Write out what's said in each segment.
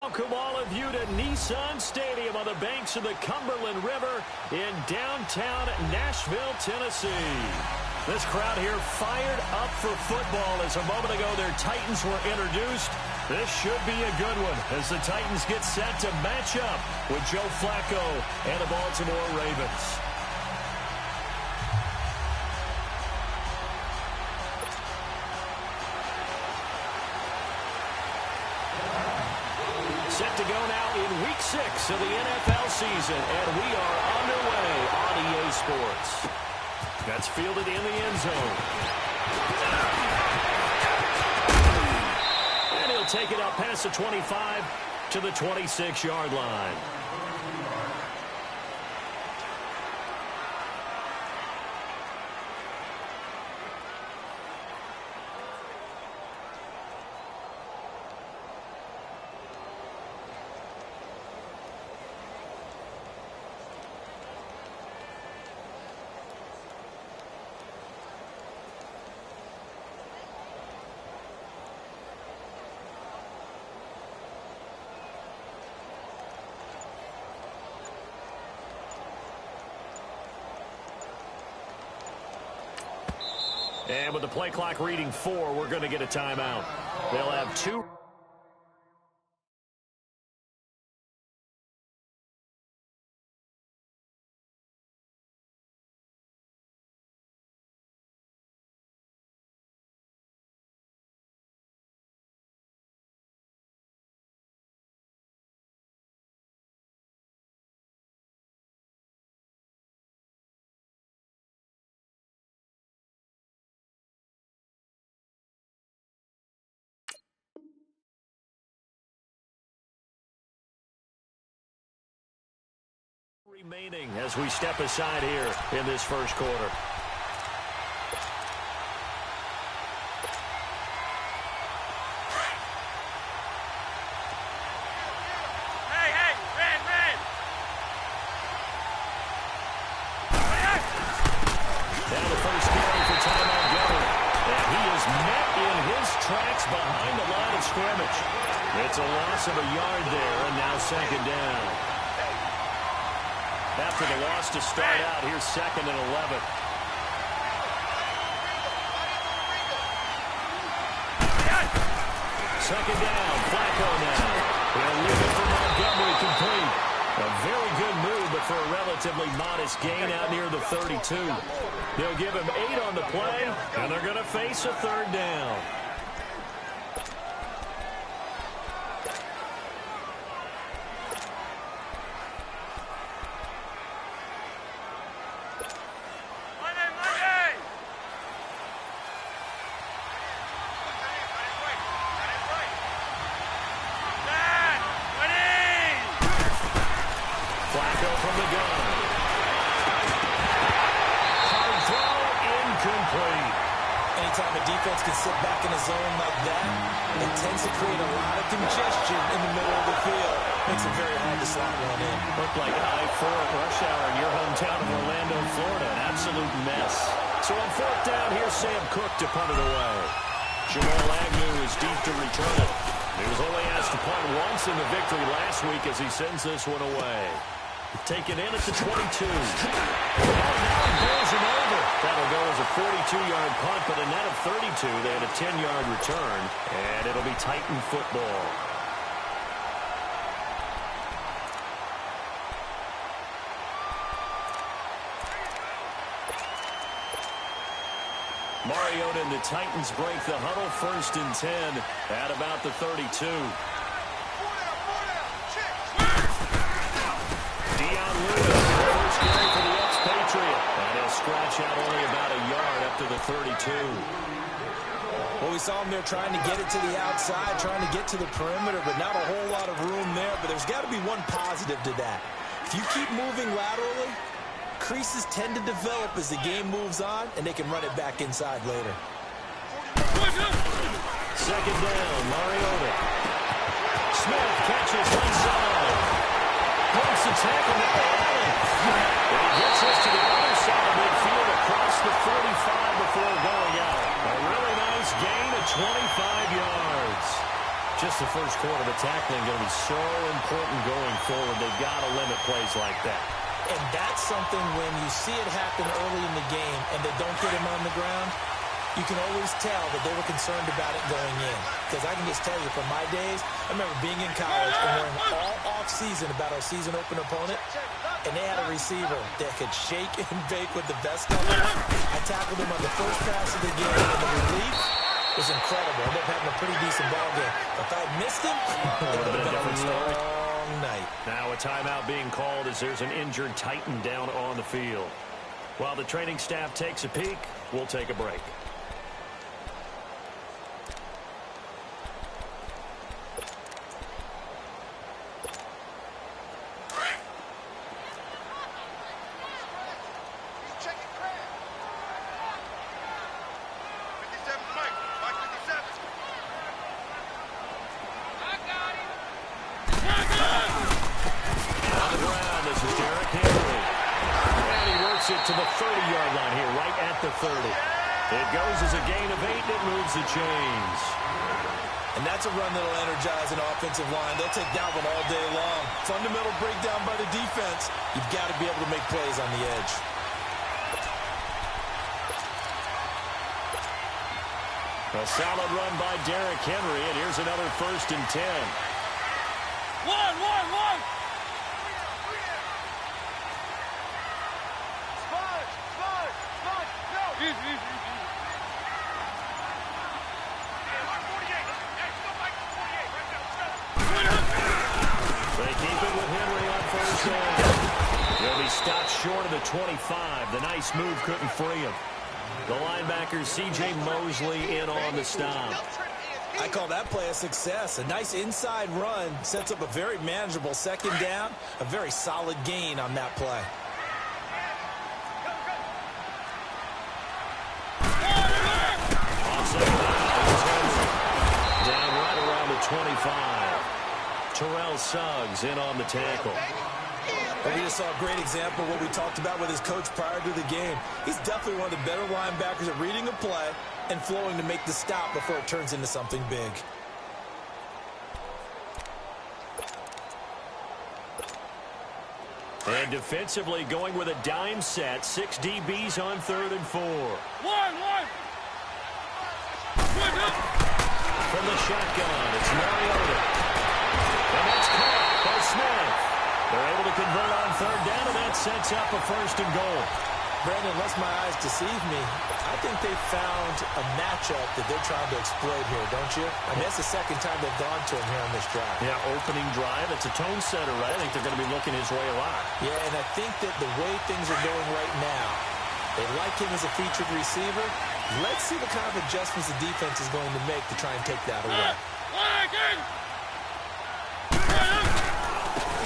Welcome all of you to Nissan Stadium on the banks of the Cumberland River in downtown Nashville, Tennessee. This crowd here fired up for football as a moment ago their Titans were introduced. This should be a good one as the Titans get set to match up with Joe Flacco and the Baltimore Ravens. Set to go now in Week 6 of the NFL season, and we are underway on EA Sports. That's fielded in the end zone. And he'll take it out past the 25 to the 26-yard line. And with the play clock reading 4, we're going to get a timeout. They'll have 2. Remaining as we step aside here in this first quarter. Now the first carry for Ty Montgomery. And he is met in his tracks behind the line of scrimmage. It's a loss of a yard there, and now second down. After the loss to start out, here's 2nd and 11. Second down, Flacco now. He'll leave it for Montgomery complete. A very good move, but for a relatively modest gain out near the 32. They'll give him 8 on the play, and they're going to face a 3rd down. Anytime a defense can sit back in a zone like that, it tends to create a lot of congestion in the middle of the field. Makes it very hard to slot one in. Looked like I-4 at rush hour in your hometown of Orlando, Florida. An absolute mess. So on 4th down, here's Sam Cook to punt it away. Jamal Agnew is deep to return it. He was only asked to punt once in the victory last week as he sends this one away. Taken in at the 22. Now goes him over. That'll go as a 42-yard punt, but a net of 32. They had a 10-yard return, and it'll be Titan football. Mariota and the Titans break the huddle, 1st and 10 at about the 32. Scratch out only about a yard up to the 32. Well, we saw him there trying to get it to the outside, trying to get to the perimeter, but not a whole lot of room there. But there's got to be one positive to that. If you keep moving laterally, creases tend to develop as the game moves on, and they can run it back inside later. 2nd down, Mariota. Smith catches one side. Points the tackle to Allen. And he gets us to the other side of midfield across the 45 before going out. A really nice gain of 25 yards. Just the first quarter, the tackling going to be so important going forward. They've got to limit plays like that. And that's something when you see it happen early in the game and they don't get him on the ground, you can always tell that they were concerned about it going in. Because I can just tell you from my days, I remember being in college and worrying all off-season about our season open opponent, and they had a receiver that could shake and bake with the best of them. I tackled him on the first pass of the game, and the relief was incredible. I ended up having a pretty decent ball game. If I had missed him, it would have been a long night. Now a timeout being called as there's an injured Titan down on the field. While the training staff takes a peek, we'll take a break. To the 30-yard line here, right at the 30. It goes as a gain of 8, and it moves the chains. And that's a run that'll energize an offensive line. They'll take that one all day long. Fundamental breakdown by the defense. You've got to be able to make plays on the edge. A solid run by Derrick Henry, and here's another 1st and 10. One. They keep it with Henry on 1st down. He'll be stopped short of the 25. The nice move couldn't free him. The linebacker, C.J. Mosley, in on the stop. I call that play a success. A nice inside run sets up a very manageable 2nd down. A very solid gain on that play. Down right around the 25. Terrell Suggs in on the tackle. Well, we just saw a great example of what we talked about with his coach prior to the game. He's definitely one of the better linebackers at reading a play and flowing to make the stop before it turns into something big. And defensively going with a dime set. 6 DBs on 3rd and 4. One. From the shotgun, it's Mariota. And that's caught by Smith. They're able to convert on 3rd down, and that sets up a 1st and goal. Brandon, unless my eyes deceive me, I think they found a matchup that they're trying to exploit here, don't you? I mean, that's the 2nd time they've gone to him here on this drive. Yeah, opening drive. It's a tone setter, right? I think they're going to be looking his way a lot. Yeah, and I think that the way things are going right now, they like him as a featured receiver. Let's see what kind of adjustments the defense is going to make to try and take that away.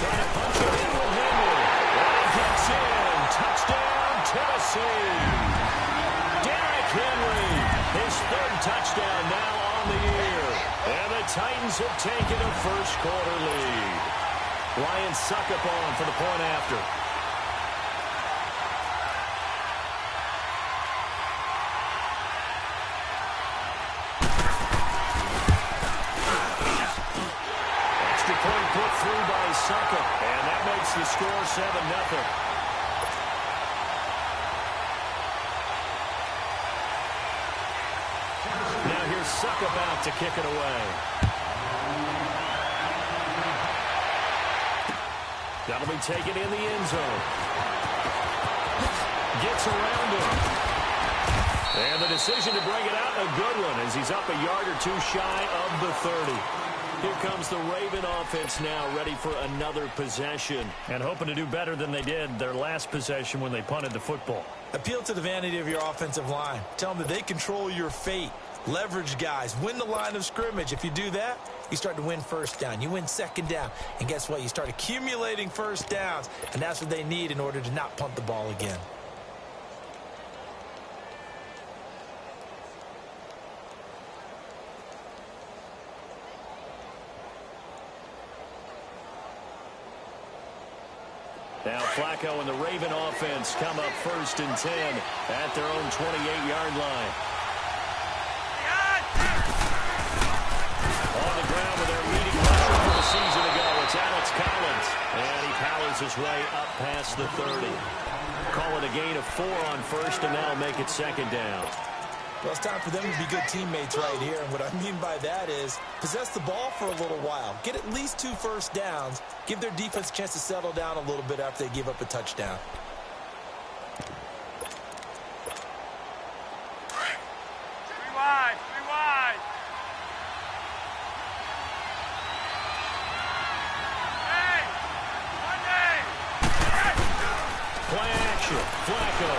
Trying to punch it in with Henry. Line gets in. Touchdown, Tennessee. Derrick Henry, his 3rd touchdown now on the year. And the Titans have taken a first quarter lead. Ryan Suckup on for the point after. Extra point put through by Suckup, and that makes the score 7-0. Now here's Suckup out to kick it away. That'll be taken in the end zone. Gets around him. And the decision to bring it out, a good one, as he's up a yard or 2 shy of the 30. Here comes the Raven offense now, ready for another possession. And hoping to do better than they did their last possession when they punted the football. Appeal to the vanity of your offensive line. Tell them that they control your fate. Leverage guys. Win the line of scrimmage. If you do that, you start to win 1st down. You win 2nd down. And guess what? You start accumulating 1st downs. And that's what they need in order to not punt the ball again. Now Flacco and the Raven offense come up 1st and 10 at their own 28-yard line. On the ground with worms his way up past the 30. Call it a gain of 4 on first, and that'll make it second down. Well, it's time for them to be good teammates right here. And what I mean by that is possess the ball for a little while. Get at least 2 first downs. Give their defense a chance to settle down a little bit after they give up a touchdown. Three wide. Hey! Monday! Play action. Flacco.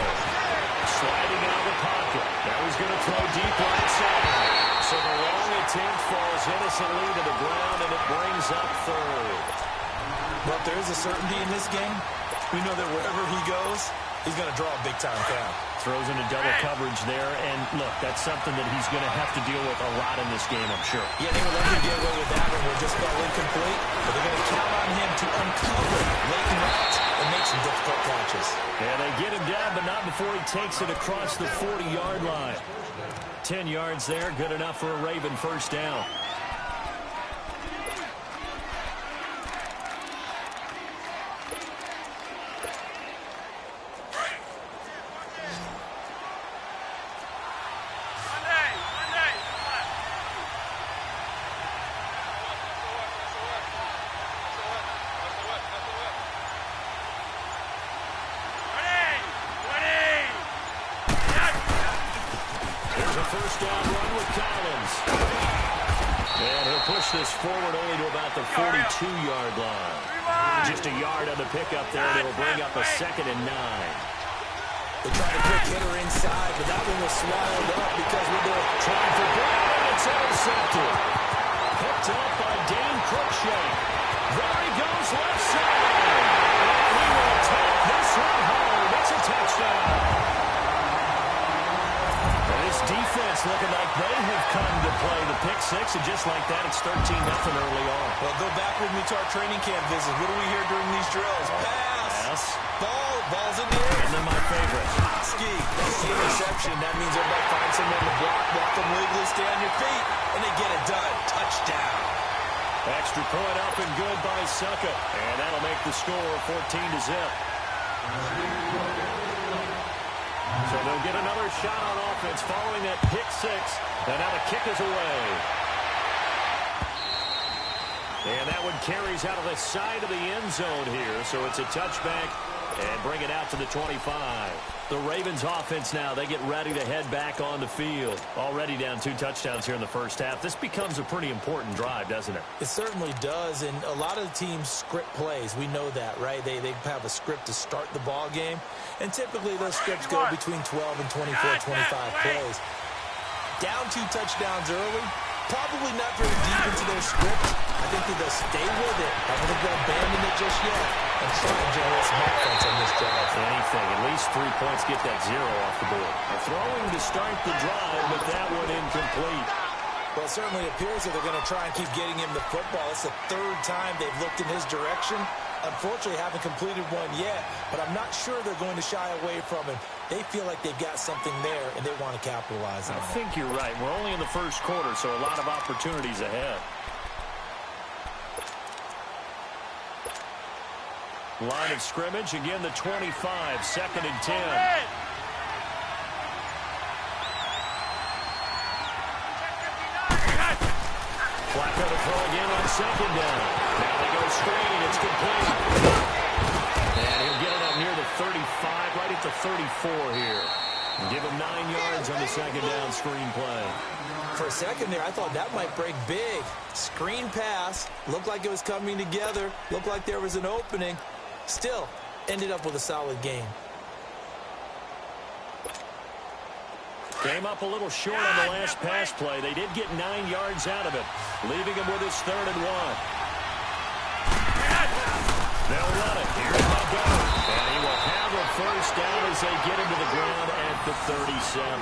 Sliding out of the pocket. Now he's going to throw deep right side. So the long attempt falls innocently to the ground, and it brings up third. But there is a certainty in this game. We know that wherever he goes, he's going to draw a big-time crowd. Throws into double coverage there, and look, that's something that he's going to have to deal with a lot in this game, I'm sure. Yeah, they would love to get away with that one where it just fell incomplete, but they're going to count on him to uncover late routes and make some difficult catches. Yeah, they get him down, but not before he takes it across the 40-yard line. 10 yards there, good enough for a Raven first down. First down run with Collins. And he'll push this forward only to about the 42-yard line. Just a yard on the pickup there, and it'll bring up a 2nd and 9. They tried a quick hitter inside, but that one was swallowed up because with their trying for Brown, it's intercepted. Picked up by Dane Cruikshank. There he goes left side. And he will take this one home. It's a touchdown. Defense looking like they have come to play the pick six, and just like that, it's 13-0 early on. Well, go back with me to our training camp visit. What do we hear during these drills? Pass. Ball's in the air. And then my favorite. Ski. That's the interception. That means everybody find someone to block them legally, stay on your feet, and they get it done. Touchdown. Extra point up and good by Succa. And that'll make the score 14-0. So they'll get another shot on offense following that pick six. And now the kick is away. And that one carries out of the side of the end zone here. So it's a touchback and bring it out to the 25. The Ravens offense now, they get ready to head back on the field. Already down 2 touchdowns here in the first half. This becomes a pretty important drive, doesn't it? It certainly does, and a lot of the teams script plays. We know that, right? They have a script to start the ball game, and typically those scripts go between 12 and 24, 25 plays. Down 2 touchdowns early, probably not very deep into their script. I think that they'll stay with it. I don't think they'll abandon it just yet and try and generate some offense on this drive. Anything, at least 3 points, get that 0 off the board. Throwing to start the drive, but that one incomplete. Well, it certainly appears that they're going to try and keep getting him the football. It's the 3rd time they've looked in his direction. Unfortunately, haven't completed one yet, but I'm not sure they're going to shy away from him. They feel like they've got something there, and they want to capitalize on it. I think you're right. We're only in the first quarter, so a lot of opportunities ahead. Line of scrimmage, again the 25, 2nd and 10. Flacco to throw again on 2nd down. Now they go screen, it's complete. And he'll get it up near the 35, right at the 34 here. Give him 9 yards on the 2nd down screen play. For a second there, I thought that might break big. Screen pass, looked like it was coming together, looked like there was an opening. Still, ended up with a solid game. Came up a little short on the last pass play. They did get 9 yards out of it, leaving him with his 3rd and 1. They'll run it. Here they go. And he will have a first down as they get him to the ground at the 37.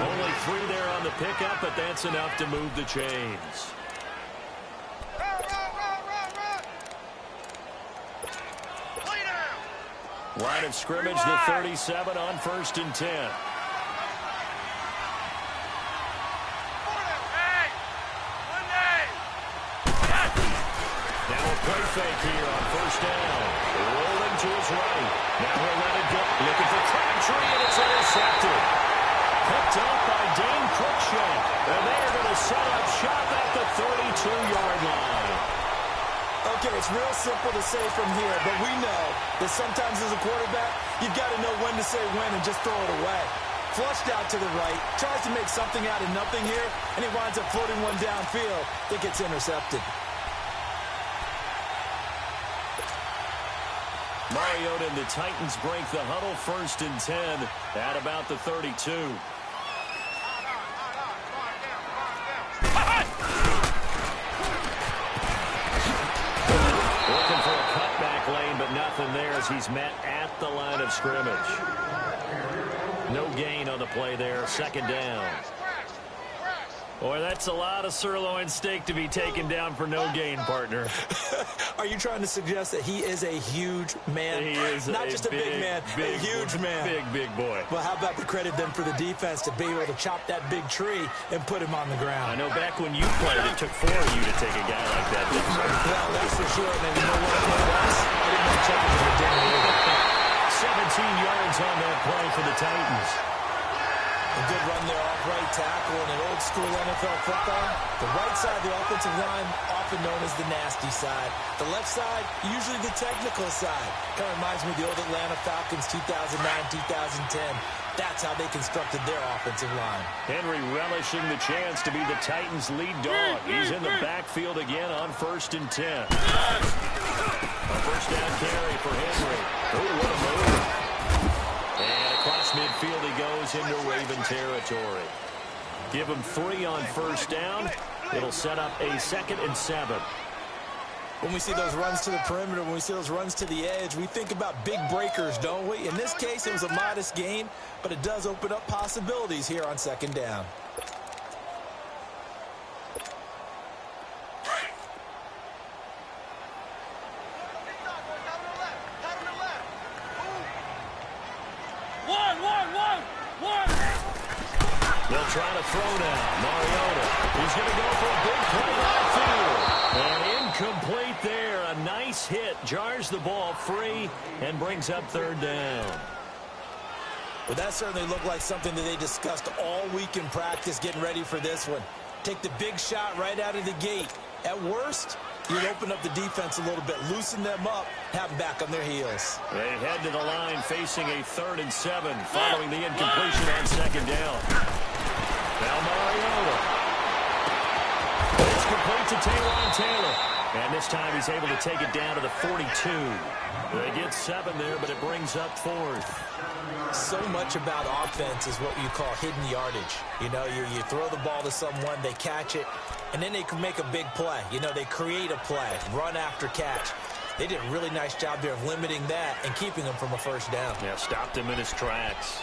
Only 3 there on the pickup, but that's enough to move the chains. Line of scrimmage, the 37 on 1st and 10. Now a play fake here on first down. Rolling to his right. Now he'll let it go. Looking for Crabtree, and it's intercepted. Picked up by Dane Cruikshank. And they are going to set up shop at the 32-yard line. Okay, it's real simple to say from here, but we know that sometimes as a quarterback, you've got to know when to say when and just throw it away. Flushed out to the right, tries to make something out of nothing here, and he winds up floating one downfield that gets intercepted. Mariota and the Titans break the huddle, 1st and 10 at about the 32. Looking for a cutback lane, but nothing there as he's met at the line of scrimmage. No gain on the play there, 2nd down. Boy, that's a lot of sirloin steak to be taken down for no gain, partner. Are you trying to suggest that he is a huge man? He is not just a big man, a huge man. Big boy. Well, how about the credit then for the defense to be able to chop that big tree and put him on the ground? I know back when you played, it took 4 of you to take a guy like that. Well, that's for sure. And you know what it was? I didn't know Chuck was a damn either. 17 yards on that play for the Titans. A good run there off right tackle in an old-school NFL football. The right side of the offensive line, often known as the nasty side. The left side, usually the technical side. Kind of reminds me of the old Atlanta Falcons 2009-2010. That's how they constructed their offensive line. Henry relishing the chance to be the Titans' lead dog. He's in the backfield again on 1st and 10. A first down carry for Henry. Oh, what a move. And across midfield he goes into Raven territory. Give him 3 on 1st down. It'll set up a 2nd and 7. When we see those runs to the perimeter, when we see those runs to the edge, we think about big breakers, don't we? In this case, it was a modest gain, but it does open up possibilities here on 2nd down. They'll try to throw now. Mariota. He's going to go for a big play downfield. And incomplete there. A nice hit. Jars the ball free and brings up 3rd down. Well, that certainly looked like something that they discussed all week in practice getting ready for this one. Take the big shot right out of the gate. At worst, you'd open up the defense a little bit, loosen them up, have them back on their heels. They head to the line facing a 3rd and 7 following the incompletion on 2nd down. Now Mariota. It's complete to Taylor. And this time he's able to take it down to the 42. They get 7 there, but it brings up 4th. So much about offense is what you call hidden yardage. You know, you throw the ball to someone, they catch it, and then they can make a big play. You know, they create a play, run after catch. They did a really nice job there of limiting that and keeping him from a 1st down. Yeah, stopped him in his tracks.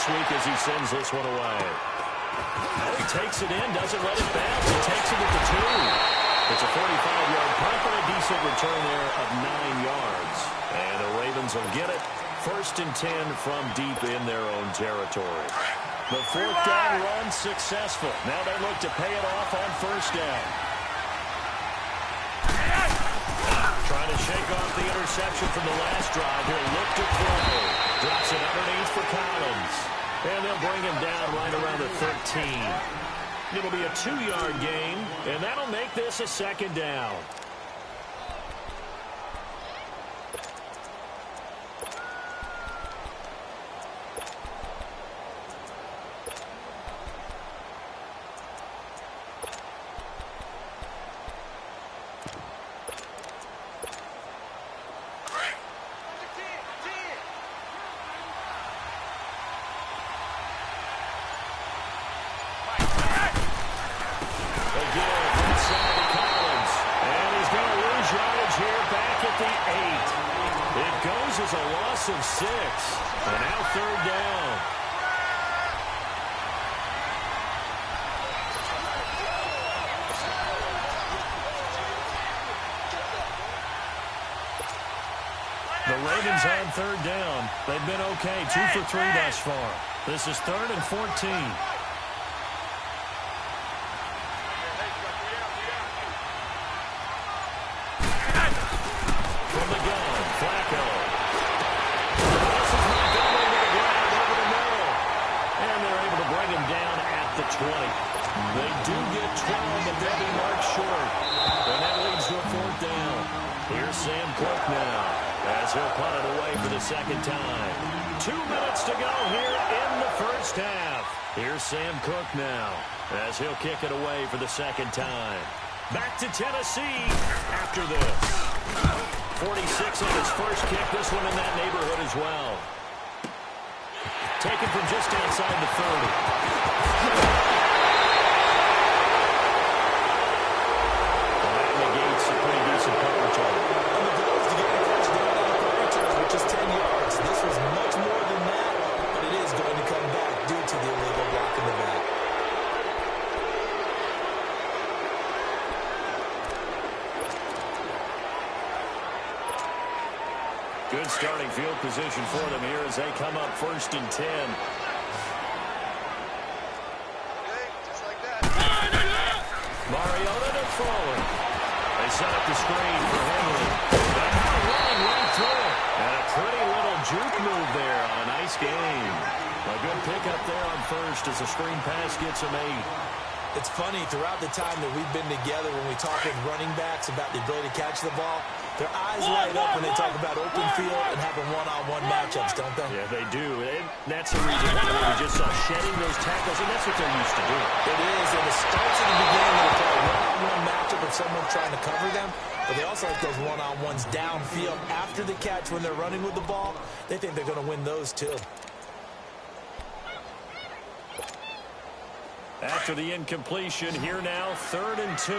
As he sends this one away. He takes it in, doesn't let it bounce. He takes it at the 2. It's a 45-yard punt, but a decent return there of 9 yards. And the Ravens will get it. 1st and 10 from deep in their own territory. The 4th down run successful. Now they look to pay it off on 1st down. Trying to shake off the interception from the last drive. He'll look to throw. Drops it underneath for Collins. And they'll bring him down right around the 13. It'll be a 2-yard gain, and that'll make this a 2nd down. causes a loss of 6. And now third down. The Ravens on third down. They've been okay, 2 for 3 thus far. This is 3rd and 14. From the gun, Flacco. This is Montgomery to the ground over the middle. And they're able to bring him down at the 20. They do get 12, but they'll be marked short. And that leads to a 4th down. Here's Sam Cook now, as he'll punt it away for the second time. 2 minutes to go here in the first half. Here's Sam Cook now, as he'll kick it away for the second time. Back to Tennessee after this. 46 on his first kick, this one in that neighborhood as well. Taken from just outside the 30. That negates a pretty decent punt return. And the goal is to get a touchdown on the punt return with just 10 yards. This was much more than that, but it is going to come back due to the illegal block in the back. Good starting field position for them here as they come up 1st and 10. Mariota to throw it. They set up the screen for Henry. But now running right through it. And a pretty little juke move there on a nice game. A good pickup there on first as the screen pass gets him 8. It's funny, throughout the time that we've been together, when we talk with running backs about the ability to catch the ball, their eyes light up when they talk about open field and having one-on-one matchups, don't they? Yeah, they do. And that's the reason why we just saw shedding those tackles, and that's what they're used to doing. It is, and it starts at the beginning when they play a one-on-one matchup if someone's trying to cover them, but they also like those one-on-ones downfield after the catch when they're running with the ball. They think they're going to win those too. After the incompletion, here now, 3rd and 2.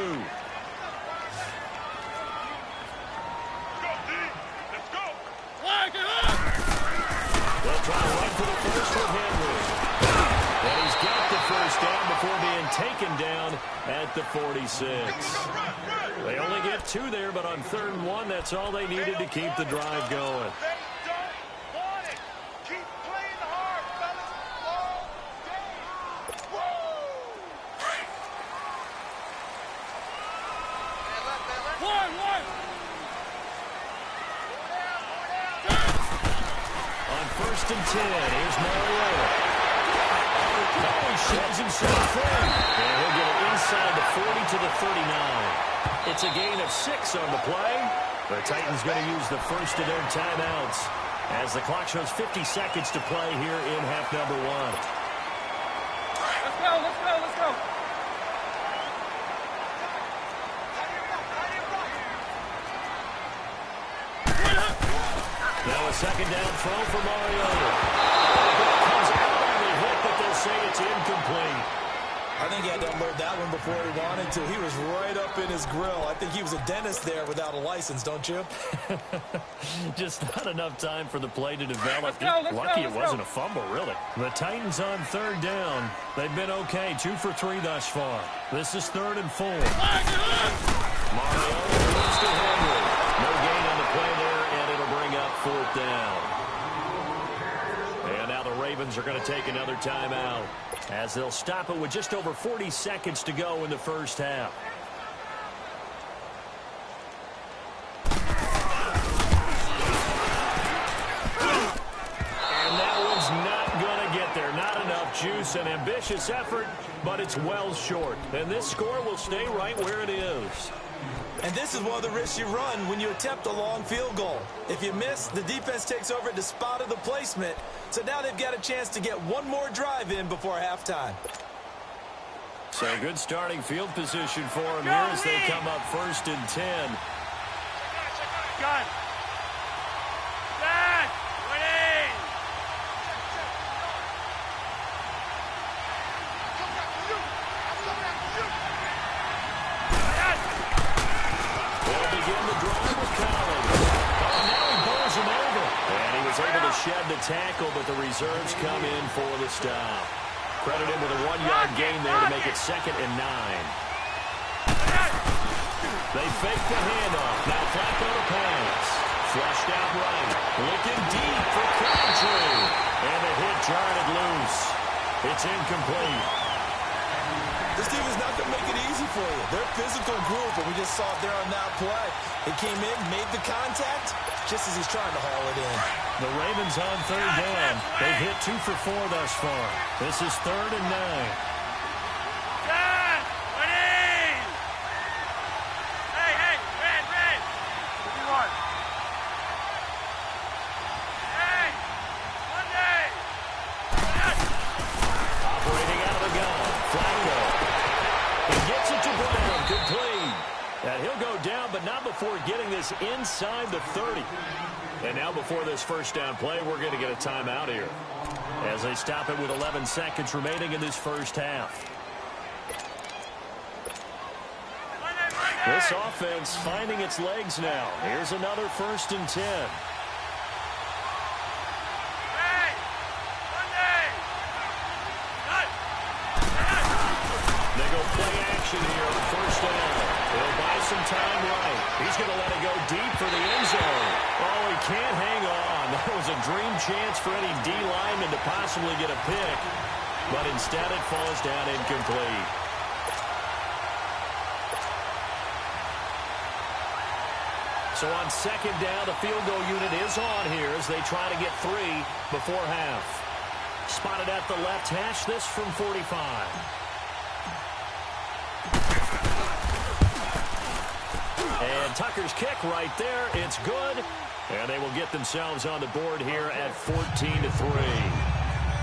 Let's go. Flag it up. They'll try to run for the first with Henry. And he's got the first down before being taken down at the 46. They only get 2 there, but on 3rd and 1, that's all they needed to keep the drive going. On 1st and 10, here's Mariota. Now he sheds himself free. And he'll get it inside the 40 to the 39. It's a gain of 6 on the play. The Titans going to use the first of their timeouts as the clock shows 50 seconds to play here in half number 1. Let's go, let's go, let's go. Now a second down throw for Mariota. That comes out on the hit, but they'll say it's incomplete. I think he had to unload that one before he wanted to. He was right up in his grill. I think he was a dentist there without a license, don't you? Just not enough time for the play to develop. Lucky it wasn't a fumble, really. The Titans on 3rd down. They've been okay, 2 for 3 thus far. This is 3rd and 4. Mariota goes to Henry. No gain on the play there, and it'll bring up 4th down. And now the Ravens are going to take another timeout as they'll stop it with just over 40 seconds to go in the first half. And that one's not going to get there. Not enough juice. An ambitious effort, but it's well short. And this score will stay right where it is. And this is one of the risks you run when you attempt a long field goal. If you miss, the defense takes over at the spot of the placement. So now they've got a chance to get one more drive in before halftime. So good starting field position for them here as they come up 1st and 10. Gun. Dad, winning. They'll begin the drive with Collins. Oh, now he bowls him over. shed the tackle, but the reserves come in for the stop. Credit him with a 1-yard gain there to make it 2nd and 9. They fake the handoff. Now Flacco to pass. Flushed out right. Looking deep for Crabtree. And the hit jarred it loose. It's incomplete. This team is not going to make it easy for you. They're a physical group, and we just saw it there on that play. He came in, made the contact, just as he's trying to haul it in. The Ravens on 3rd down. They've hit 2 for 4 thus far. This is 3rd and 9. And he'll go down, but not before getting this inside the 30. And now before this first down play, we're going to get a timeout here as they stop it with 11 seconds remaining in this first half. This offense finding its legs now. Here's another 1st and 10. They go play action here on 1st down. He'll buy some time right. He's going to let it go deep for the end zone. Oh, he can't hang on. That was a dream chance for any D lineman to possibly get a pick. But instead it falls down incomplete. So on 2nd down, the field goal unit is on here as they try to get 3 before half. Spotted at the left hash, this from 45. And Tucker's kick right there. It's good. And they will get themselves on the board here at 14-3.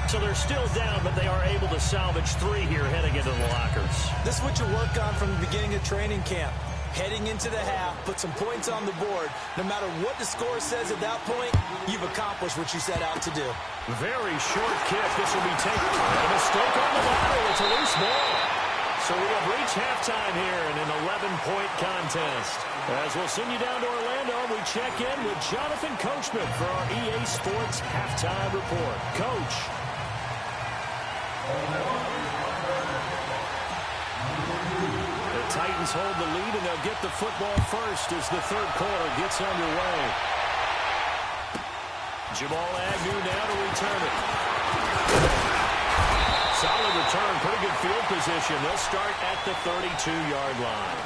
So they're still down, but they are able to salvage 3 here heading into the lockers. This is what you work on from the beginning of training camp. Heading into the half, put some points on the board. No matter what the score says at that point, you've accomplished what you set out to do. Very short kick. This will be taken. A mistake on the lateral. It's a loose ball. So we have reached halftime here in an 11-point contest. As we'll send you down to Orlando, we check in with Jonathan Coachman for our EA Sports Halftime Report. Coach. The Titans hold the lead, and they'll get the football first as the 3rd quarter gets underway. Jamal Agnew now to return it. Solid return, pretty good field position. They'll start at the 32-yard line.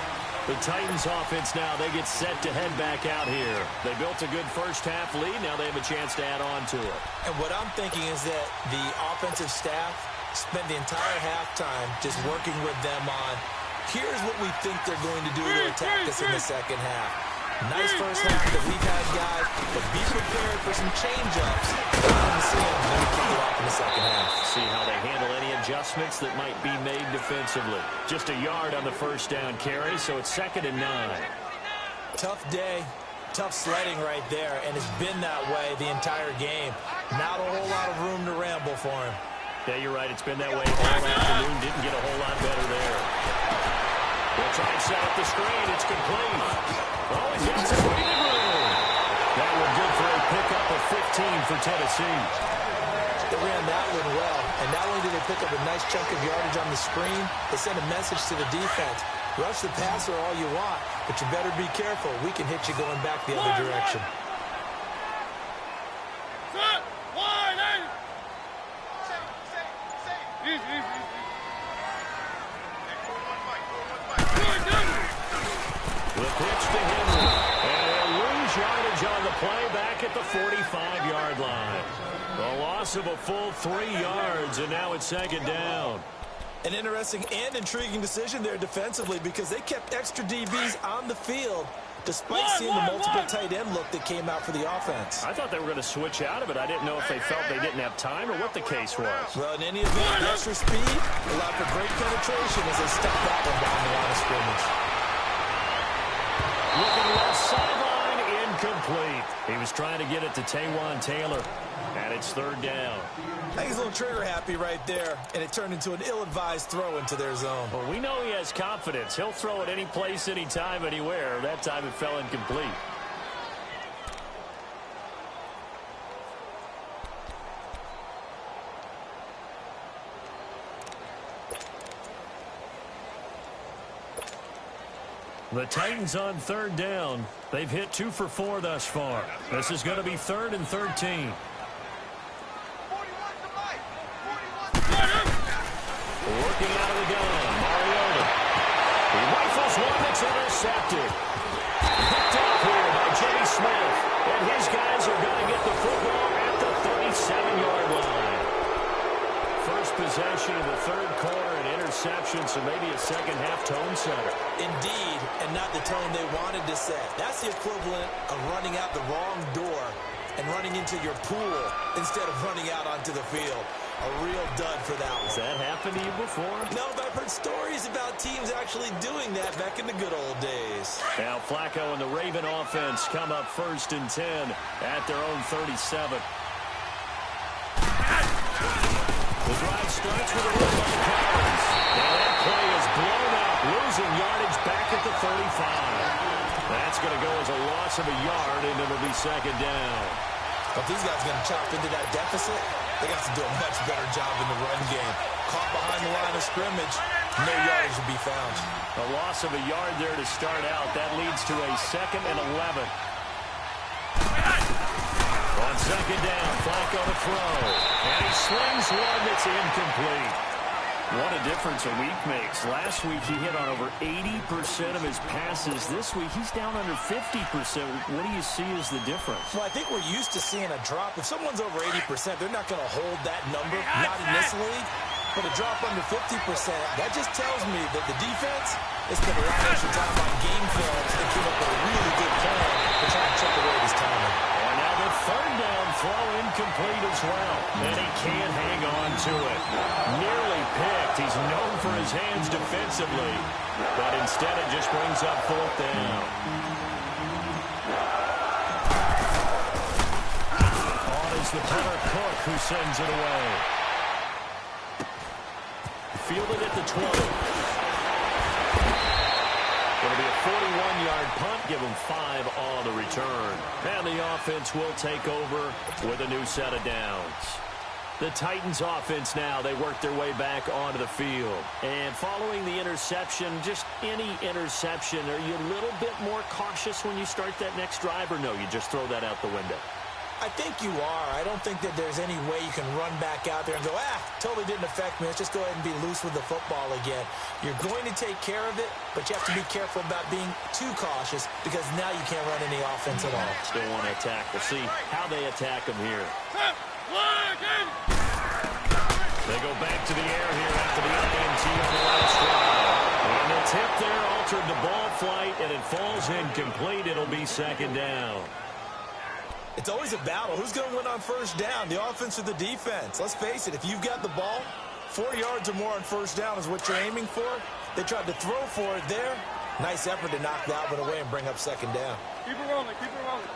The Titans offense now, they get set to head back out here. They built a good first half lead. Now they have a chance to add on to it. And what I'm thinking is that the offensive staff spent the entire halftime just working with them on, here's what we think they're going to do to attack us in the second half. Nice first half that we've had, guys, but be prepared for some change-ups. Then we kick it off in the second half. See how they handle any adjustments that might be made defensively. Just a yard on the first down carry, so it's 2nd and 9. Tough day, tough sledding right there, and it's been that way the entire game. Not a whole lot of room to ramble for him. Yeah, you're right. It's been that way all afternoon. Didn't get a whole lot better there. They'll try and set up the screen. It's complete. Oh, he gets it pretty good room. That one good for a pickup of 15 for Tennessee. They ran that one well, and not only did they pick up a nice chunk of yardage on the screen, they sent a message to the defense. Rush the passer all you want, but you better be careful. We can hit you going back the other direction. The pitch to Henry. And they'll lose yardage on the play back at the 45-yard line. A loss of a full 3 yards, and now it's 2nd down. An interesting and intriguing decision there defensively because they kept extra DBs on the field despite seeing the multiple tight end look that came out for the offense. I thought they were going to switch out of it. I didn't know if they felt they didn't have time or what the case was. Well, in any event, extra speed allowed for great penetration as they stepped that one down the line of scrimmage. Looking left sideline, incomplete. He was trying to get it to Taywan Taylor, and it's 3rd down. I think he's a little trigger happy right there, and it turned into an ill-advised throw into their zone. Well, we know he has confidence. He'll throw it any place, anytime, anywhere. That time it fell incomplete. The Titans on third down. They've hit 2 for 4 thus far. This is going to be 3rd and 13. Working out of the gun, Mariota. He rifles one that's intercepted. Picked up here by Jimmy Smith. And his guys are going to get the football at the 37-yard line. First possession of the third quarter, an interception, so maybe a second-half tone setter. Indeed, and not the tone they wanted to set. That's the equivalent of running out the wrong door and running into your pool instead of running out onto the field. A real dud for that one. Has that happened to you before? No, but I've heard stories about teams actually doing that back in the good old days. Now Flacco and the Raven offense come up 1st and 10 at their own 37. The drive starts with a run by the Cowboys. Now that play is blown up, losing yardage back at the 35. That's going to go as a loss of a yard, and it'll be 2nd down. But these guys are going to chop into that deficit. They got to do a much better job in the run game. Caught behind the line of scrimmage, no yardage to be found. A loss of a yard there to start out. That leads to a 2nd and 11. On 2nd down, Flacco to throw. And he slings one that's incomplete. What a difference a week makes. Last week he hit on over 80% of his passes. This week he's down under 50%. What do you see as the difference? Well, I think we're used to seeing a drop. If someone's over 80%, they're not going to hold that number, not in this league. But a drop under 50%, that just tells me that the defense has spent a lot of extra time on game film to came up with a really good plan to try and chip away this timing. And now the 3rd down throw incomplete as well. And he can't hang on to it. Nearly picked. He's known for his hands defensively. But instead it just brings up 4th down. On is the punter Cook who sends it away. Fielded at the 20. It'll be a 41-yard punt, give him 5 on the return. And the offense will take over with a new set of downs. The Titans offense now, they work their way back onto the field. And following the interception, just any interception, are you a little bit more cautious when you start that next drive, or no, you just throw that out the window? I think you are. I don't think that there's any way you can run back out there and go, totally didn't affect me. Let's just go ahead and be loose with the football again. You're going to take care of it, but you have to be careful about being too cautious because now you can't run any offense at all. Still want to attack. We'll see how they attack them here. They go back to the air here after the INT on the last drive. And the tip there altered the ball flight, and it falls incomplete. It'll be 2nd down. It's always a battle. Who's going to win on 1st down, the offense or the defense? Let's face it, if you've got the ball, 4 yards or more on 1st down is what you're aiming for. They tried to throw for it there. Nice effort to knock that one away and bring up 2nd down. Keep it rolling, keep it rolling.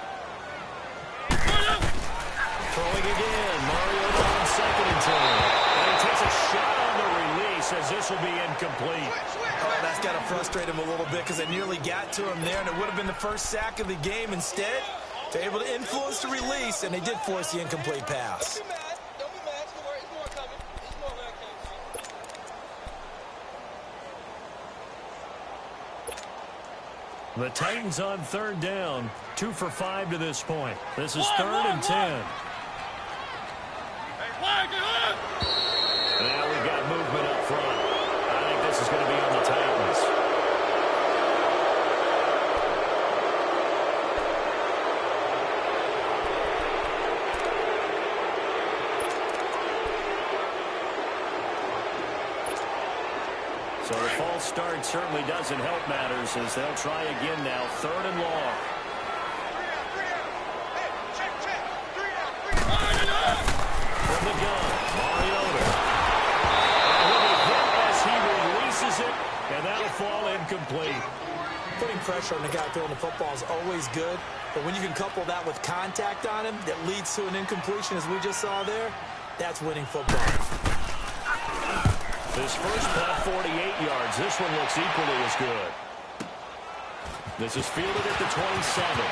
Throwing again, Mariota on 2nd and 10. And he takes a shot on the release as this will be incomplete. Oh, that's got to frustrate him a little bit because they nearly got to him there, and it would have been the first sack of the game. Instead, they're able to influence the release, and they did force the incomplete pass. Don't be mad. Don't be mad. There's more coming. There's more coming. The Titans on 3rd down, 2 for 5 to this point. This is 3rd and 10. Now we've got movement up front. I think this is going to be on the Titans. So the false start certainly doesn't help matters as they'll try again now. 3rd and long. From the gun, Mariota. He'll be hit as he releases it, and that'll fall incomplete. Putting pressure on the guy throwing the football is always good, but when you can couple that with contact on him that leads to an incompletion, as we just saw there, that's winning football. This first punt, 48 yards. This one looks equally as good. This is fielded at the 27.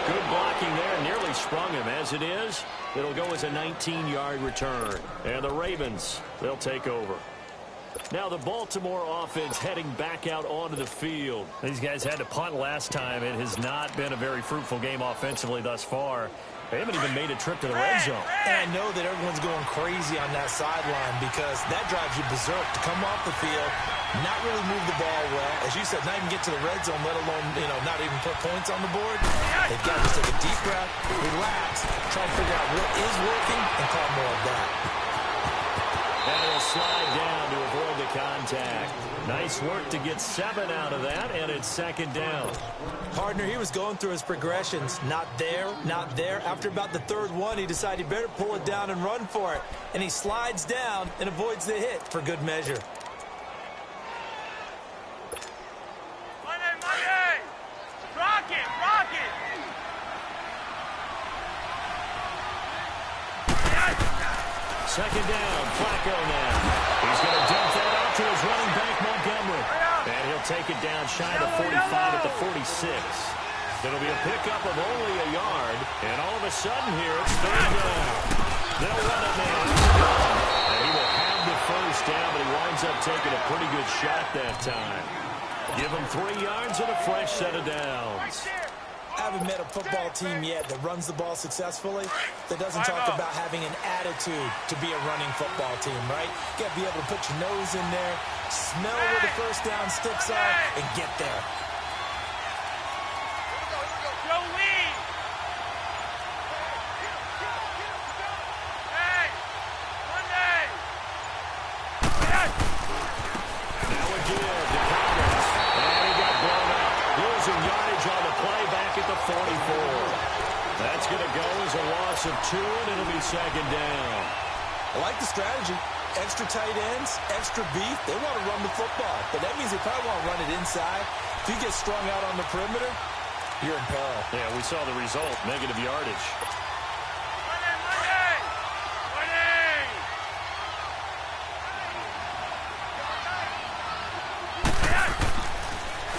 Good blocking there. Nearly sprung him. As it is, it'll go as a 19-yard return. And the Ravens, they'll take over. Now the Baltimore offense heading back out onto the field. These guys had to punt last time. It has not been a very fruitful game offensively thus far. They haven't even made a trip to the red zone. And I know that everyone's going crazy on that sideline because that drives you berserk to come off the field, not really move the ball well. As you said, not even get to the red zone, let alone, not even put points on the board. They've got to just take a deep breath, relax, try to figure out what is working, and call more of that. And it'll slide down to avoid the contact. Nice work to get 7 out of that, and it's second down. Partner, he was going through his progressions. Not there, not there. After about the third one, he decided he better pull it down and run for it. And he slides down and avoids the hit for good measure. Monday! Rock it! Second down, Flacco now. He's going to dump that out to his running back, Montgomery. And he'll take it down shy of the 45 at the 46. It'll be a pickup of only a yard. And all of a sudden here, it's third down. They'll run it now. And he will have the first down, but he winds up taking a pretty good shot that time. Give him 3 yards and a fresh set of downs. I haven't met a football team yet that runs the ball successfully that doesn't talk about having an attitude to be a running football team, right? You got to be able to put your nose in there, smell where the first down sticks are, and get there. Now again, the Cowboys. And he got blown out. Losing yardage on the play back at the 44. That's going to go as a loss of 2, and it'll be second down. I like the strategy. Extra tight ends, extra beef. They want to run the football, but that means they probably want to run it inside. If you get strung out on the perimeter, you're in peril. Yeah, we saw the result, negative yardage.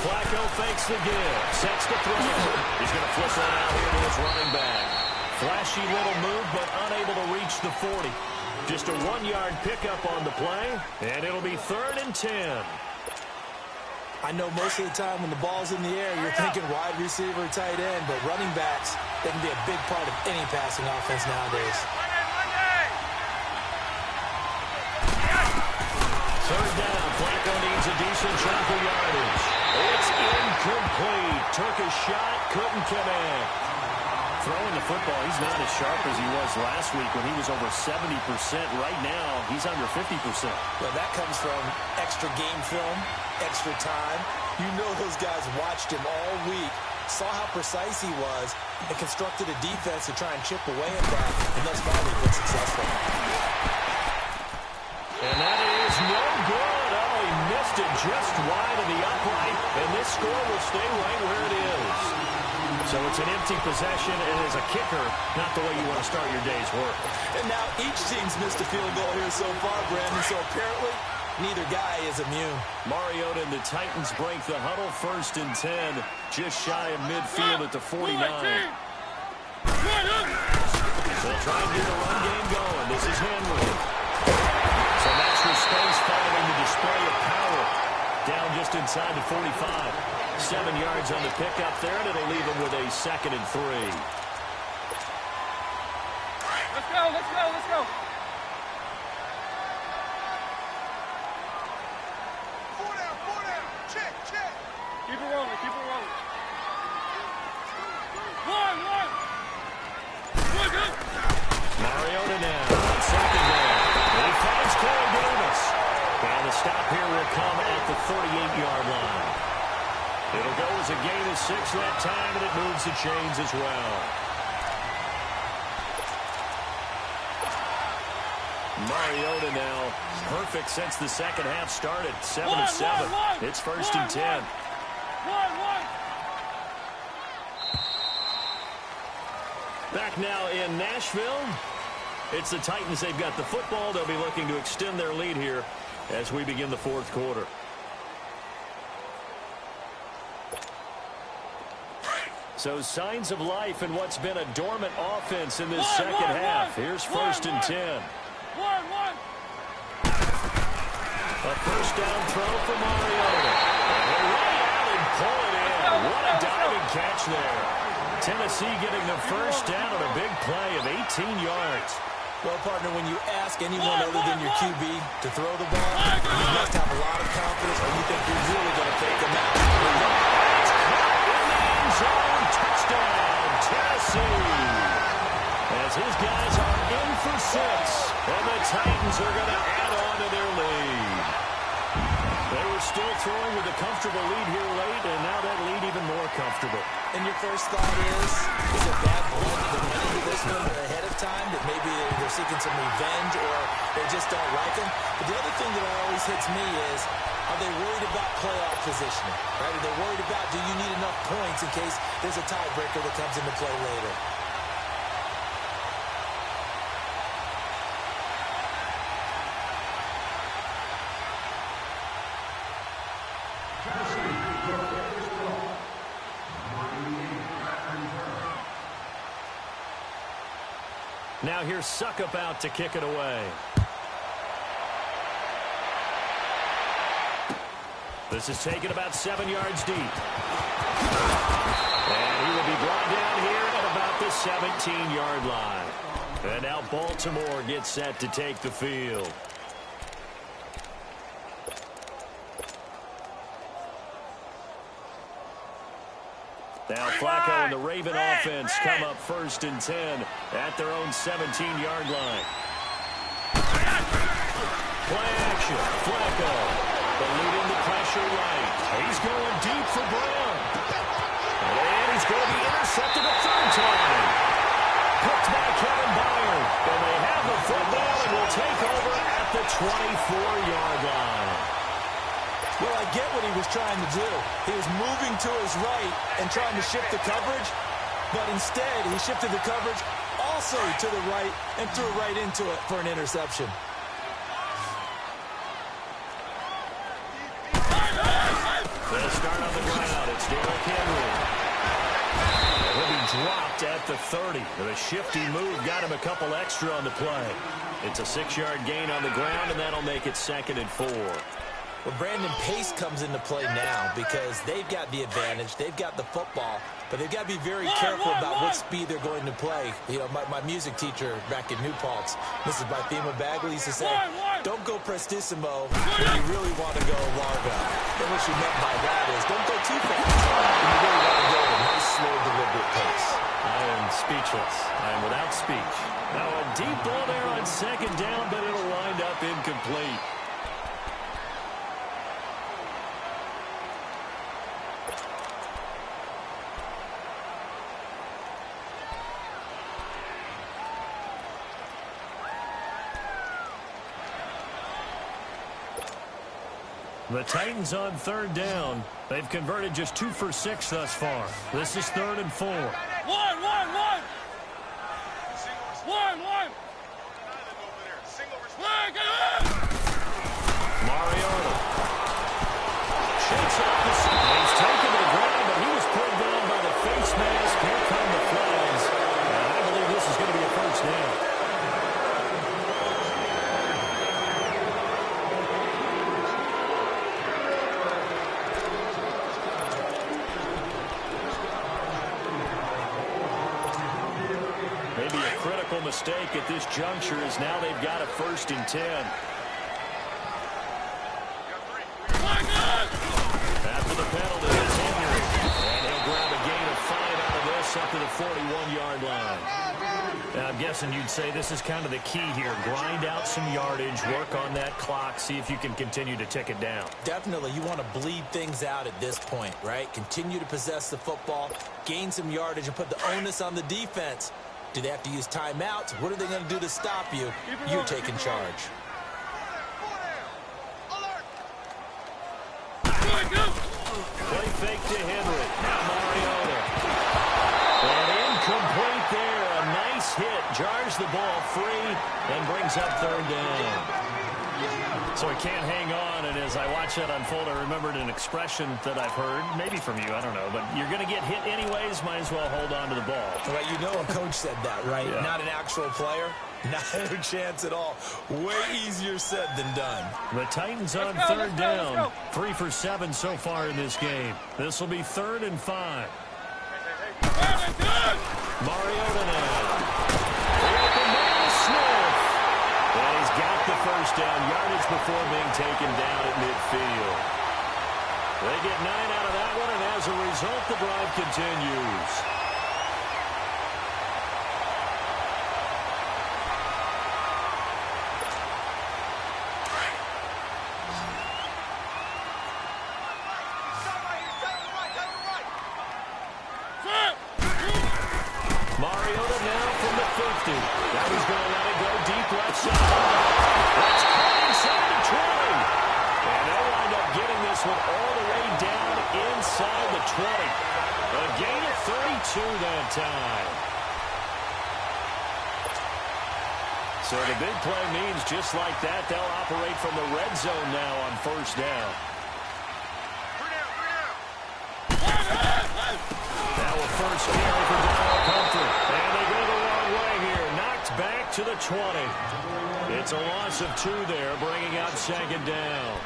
Flacco fakes the give, sets the throw. He's going to flip that out here to his running back. Flashy little move, but unable to reach the 40. Just a 1-yard pickup on the play, and it'll be 3rd and 10. I know most of the time when the ball's in the air, you're thinking wide receiver, tight end, but running backs, they can be a big part of any passing offense nowadays. Third down, Flacco needs a decent chunk of yardage. It's incomplete. Took a shot, couldn't connect. Throwing the football, he's not as sharp as he was last week when he was over 70%. Right now, he's under 50%. Well, that comes from extra game film, extra time. You know those guys watched him all week, saw how precise he was, and constructed a defense to try and chip away at that, and thus far they've been successful. And that is no good. Oh, he missed it just wide of the upright, and this score will stay right where it is. So it's an empty possession, and as a kicker, not the way you want to start your day's work. And now each team's missed a field goal here so far, Brandon, so apparently neither guy is immune. Mariota and the Titans break the huddle, 1st and 10, just shy of midfield at the 49. They'll try and get the run game going. This is Henry. Some extra space following the display of power. Down just inside the 45. 7 yards on the pickup there, and it'll leave him with a 2nd and 3. Let's go. 4 down. Check. Keep it rolling. 1. Mariota now on 2nd down. And he finds Corey Davis. And the stop here will come at the 38-yard line. It'll go as a gain of 6 that time, and it moves the chains as well. Mariota now perfect since the second half started. 7 of 7. It's 1st and 10. Back now in Nashville. It's the Titans. They've got the football. They'll be looking to extend their lead here as we begin the 4th quarter. So signs of life in what's been a dormant offense in this second half. Here's 1st and 10. A first down throw for Mariota. And they lay out and pull it in. What a diving catch there. Tennessee getting the first down on a big play of 18 yards. Well, partner, when you ask anyone other than your QB to throw the ball, you must have a lot of confidence, or you think you're really going to take them out. It's caught in the end zone. Touchdown, Tennessee. As his guys are in for 6, and the Titans are going to add on to their lead. They were still throwing with a comfortable lead here late, and now that lead even more comfortable. And your first thought is it bad blood that went into this one ahead of time, that maybe they're seeking some revenge or they just don't like him? But the other thing that always hits me is, are they worried about playoff positioning? Right? Are they worried about, do you need enough points in case there's a tiebreaker that comes into play later? Now here's Suckup out to kick it away. This is taken about 7 yards deep. And he will be brought down here at about the 17-yard line. And now Baltimore gets set to take the field. Now Flacco and the Raven offense come up 1st and 10 at their own 17-yard line. Play action. Flacco. Eluding the pressure right. He's going deep for Brown. And he's going to be intercepted a 3rd time. Picked by Kevin Byard. And they have the football and will take over at the 24-yard line. Well, I get what he was trying to do. He was moving to his right and trying to shift the coverage, but instead he shifted the coverage also to the right and threw right into it for an interception. They'll start on the ground. It's Derrick Henry. He'll be dropped at the 30. The shifty move got him a couple extra on the play. It's a 6-yard gain on the ground, and that'll make it 2nd and 4. Well, Brandon, pace comes into play now because they've got the advantage. They've got the football, but they've got to be very careful about what speed they're going to play. You know, my music teacher back in New Paltz, Mrs. Bythema Bagley, used to say, don't go prestissimo when you really want to go largo. And what she meant by that is don't go too fast when you really want to go at a nice, slow, deliberate pace. I am speechless. I am without speech. Now a deep ball there on 2nd down, but it'll wind up incomplete. The Titans on 3rd down. They've converted just 2 for 6 thus far. This is 3rd and 4. One. Mariota. Shakes off the side. He's taken to the ground, but he was pulled down by the face mask. Here come the flags. And I believe this is going to be a 1st down. Maybe a critical mistake at this juncture is now they've got a 1st and 10. After the penalty is Henry. And he'll grab a gain of 5 out of this up to the 41-yard line. Now, I'm guessing you'd say this is kind of the key here. Grind out some yardage, work on that clock, see if you can continue to tick it down. Definitely. You want to bleed things out at this point, right? Continue to possess the football, gain some yardage, and put the onus on the defense. Do they have to use timeouts? What are they going to do to stop you? You're taking charge. Play fake to Henry. Now Mariota. And incomplete there. A nice hit. Jars the ball free and brings up 3rd down. So he can't hang on, and as I watch that unfold, I remembered an expression that I've heard, maybe from you, I don't know, but you're going to get hit anyways, might as well hold on to the ball. Right, you know a coach said that, right? Yeah. Not an actual player. Not a chance at all. Way easier said than done. The Titans on third down. 3 for 7 so far in this game. This will be 3rd and 5. Mariota now. The open man is Smith. And he's got the first down yardage before being taken down at midfield. They get 9 out of that one, and as a result, the drive continues. Mariota now from the 50. Now he's going to let it go deep left side. That's caught inside the 20. And they'll wind up getting this one all the way down inside the 20. A gain of 32 that time. So the big play means just like that, they'll operate from the red zone now on first down. Now a first carry for Donald Comfort. And they go the wrong way here. Knocked back to the 20. It's a loss of 2 there, bringing out 2nd down.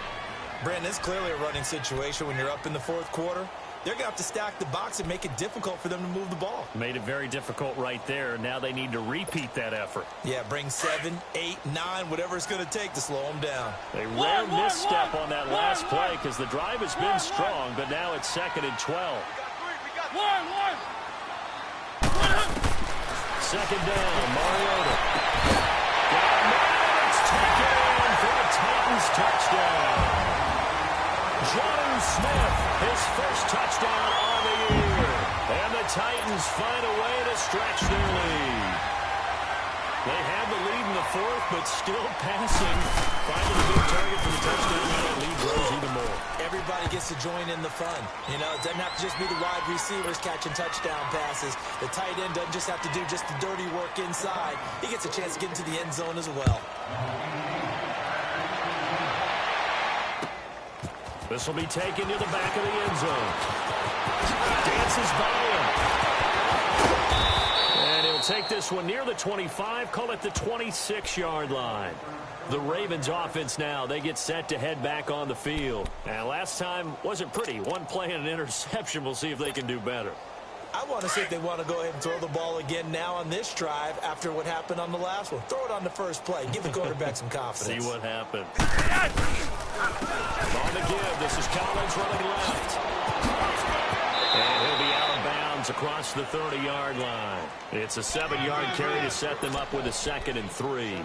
Brandon, it's clearly a running situation when you're up in the 4th quarter. They're going to have to stack the box and make it difficult for them to move the ball. Made it very difficult right there. Now they need to repeat that effort. Yeah, bring 7, 8, 9, whatever it's going to take to slow them down. A rare misstep on that last play because the drive has been strong, but now it's 2nd and 12. 2nd down, Mariota. It's taken for a Titans touchdown. John Smith, his first touchdown on the year. And the Titans find a way to stretch their lead. They had the lead in the 4th, but still passing. Finding a good target for the touchdown. Now that lead grows even more. Everybody gets to join in the fun. You know, it doesn't have to just be the wide receivers catching touchdown passes. The tight end doesn't just have to do just the dirty work inside. He gets a chance to get into the end zone as well. This will be taken to the back of the end zone. Dances by him. And he'll take this one near the 25, call it the 26-yard line. The Ravens offense now, they get set to head back on the field. And last time wasn't pretty. One play and an interception. We'll see if they can do better. I want to see if they want to go ahead and throw the ball again now on this drive after what happened on the last one. Throw it on the first play. Give the quarterback some confidence. See what happens. On the give, this is Collins running left. And he'll be out of bounds across the 30-yard line. It's a 7-yard carry to set them up with a 2nd and 3.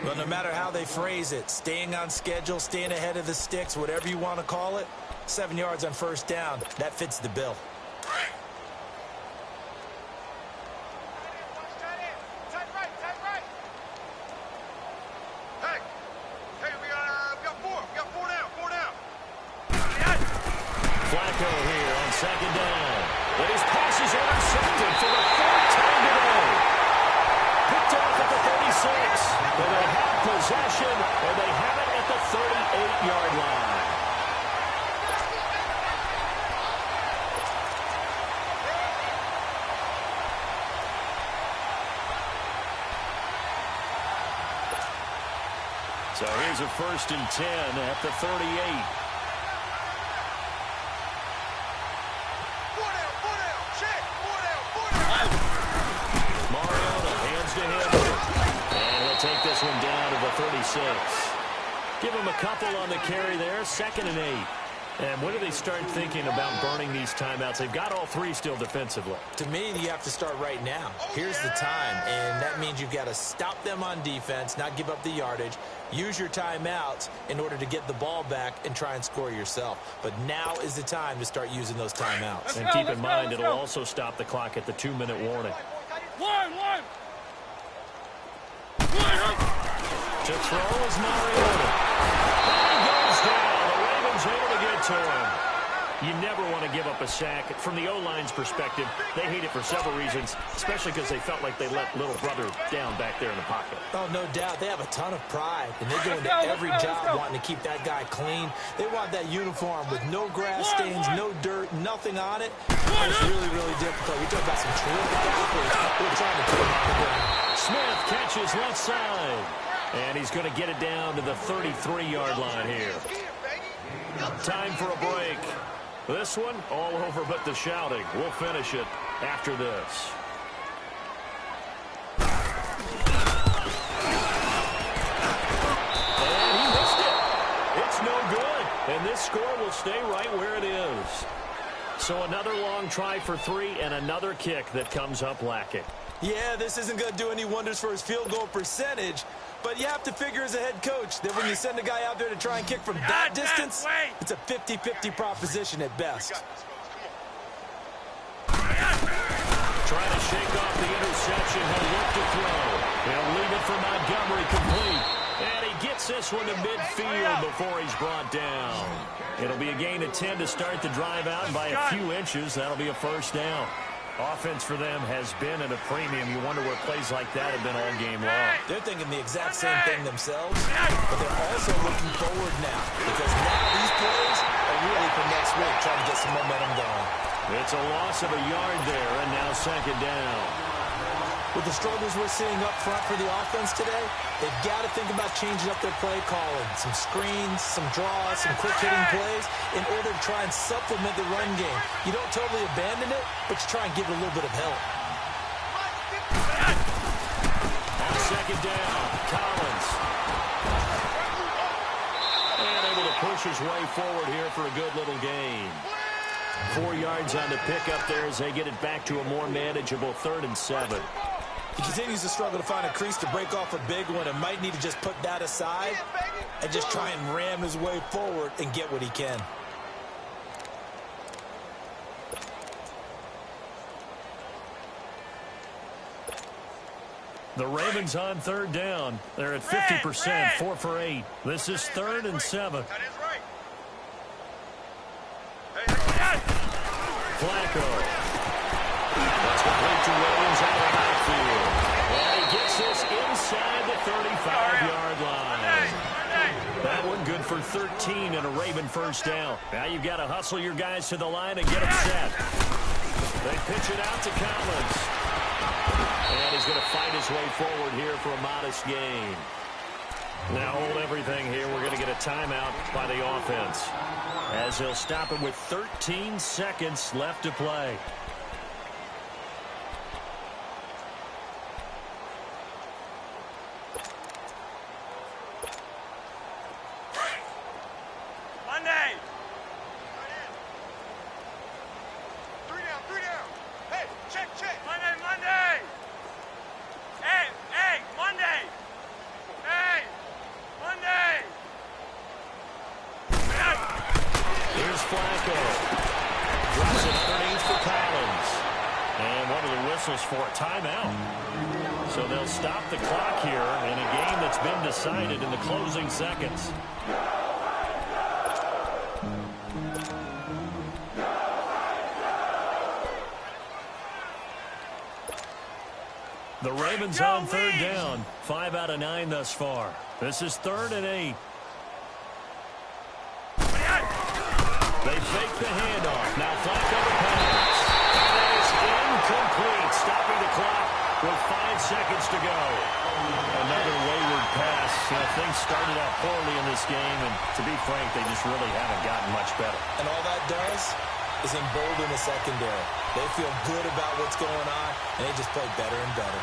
Well, no matter how they phrase it, staying on schedule, staying ahead of the sticks, whatever you want to call it, 7 yards on first down, that fits the bill. Flacco here on 2nd down. But his pass is intercepted for the 4th time today. Picked off at the 36. But they have possession, and they have it at the 38-yard line. So here's a 1st and 10 at the 38. Take this one down to the 36. Give him a couple on the carry there. 2nd and 8. And when do they start thinking about burning these timeouts? They've got all 3 still defensively. To me, you have to start right now. Here's the time, and that means you've got to stop them on defense, not give up the yardage, use your timeouts in order to get the ball back and try and score yourself. But now is the time to start using those timeouts. And keep in mind, it'll also stop the clock at the 2-minute warning. One. To throw is Mariota. And he goes down. The Ravens able to get to him. You never want to give up a sack. From the O-line's perspective, they hate it for several reasons, especially because they felt like they let little brother down back there in the pocket. Oh, no doubt. They have a ton of pride, and they go into every job wanting to keep that guy clean. They want that uniform with no grass stains, no dirt, nothing on it. And it's really, really difficult. You're talking about some terrific athletes. They're trying to put him on the ground. Smith catches left side. And he's going to get it down to the 33-yard line here. Time for a break. This one, all over but the shouting. We'll finish it after this. And he missed it. It's no good. And this score will stay right where it is. So another long try for 3 and another kick that comes up lacking. Yeah, this isn't going to do any wonders for his field goal percentage, but you have to figure as a head coach that when you send a guy out there to try and kick from that distance, it's a 50-50 proposition at best. Trying to shake off the interception. He'll look to throw. He'll leave it for Montgomery complete. And he gets this one to midfield before he's brought down. It'll be a gain of 10 to start the drive out, and by a few inches, that'll be a first down. Offense for them has been at a premium. You wonder where plays like that have been all game long. They're thinking the exact same thing themselves, but they're also looking forward now, because now these plays are really for next week, trying to get some momentum going. It's a loss of a yard there, and now second down. With the struggles we're seeing up front for the offense today, they've got to think about changing up their play calling. Some screens, some draws, some quick-hitting plays in order to try and supplement the run game. You don't totally abandon it, but you try and give it a little bit of help. On second down, Collins. And able to push his way forward here for a good little gain. 4 yards on the pickup there as they get it back to a more manageable 3rd and 7. He continues to struggle to find a crease to break off a big one and might need to just put that aside and just try and ram his way forward and get what he can. The Ravens on 3rd down. They're at 50%, 4 for 8. This is 3rd and 7. Flacco. That's complete to Williams out of the backfield. And he gets this inside the 35-yard line. That one good for 13 and a Raven first down. Now you've got to hustle your guys to the line and get them set. They pitch it out to Collins. And he's going to fight his way forward here for a modest gain. Now hold everything here. We're going to get a timeout by the offense, as they'll stop it with 13 seconds left to play. Monday. 3 down. Hey, check. Monday. Hey, Monday. Hey, Monday. Here's Flacco. Drops it underneath for Collins. And one of the whistles for a timeout. So they'll stop the clock here in a game that's been decided in the closing seconds. The Ravens on 3rd down. 5 out of 9 thus far. This is 3rd and 8. They fake the handoff. Now Flacco to pass. That is incomplete. Stopping the clock with 5 seconds to go. Another wayward pass. Things started out poorly in this game, and to be frank, they just really haven't gotten much better. And all that does is embolden the secondary. They feel good about what's going on, and they just play better and better.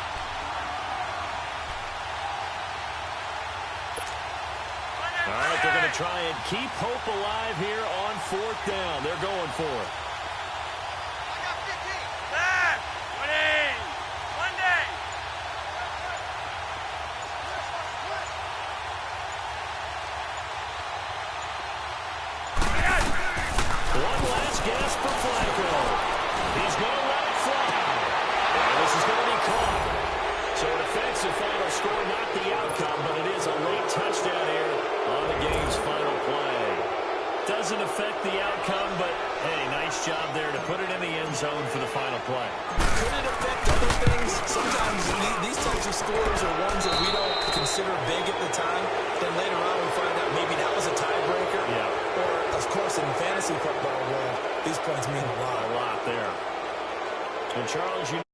All right, they're going to try and keep hope alive here on 4th down. They're going for it. One last gasp for Flacco. He's going to let it fly. And this is going to be caught. So an offensive final score, not the outcome, but it is a late touchdown here on the game's final play. Doesn't affect the outcome, but, hey, nice job there to put it in the end zone for the final play. Could it affect other things? Sometimes these types of scores are ones that we don't consider big at the time. Then later on we find out maybe that was a tiebreaker. Yeah. Or, of course, in the fantasy football world, these points mean a lot. A lot there. And Charles, you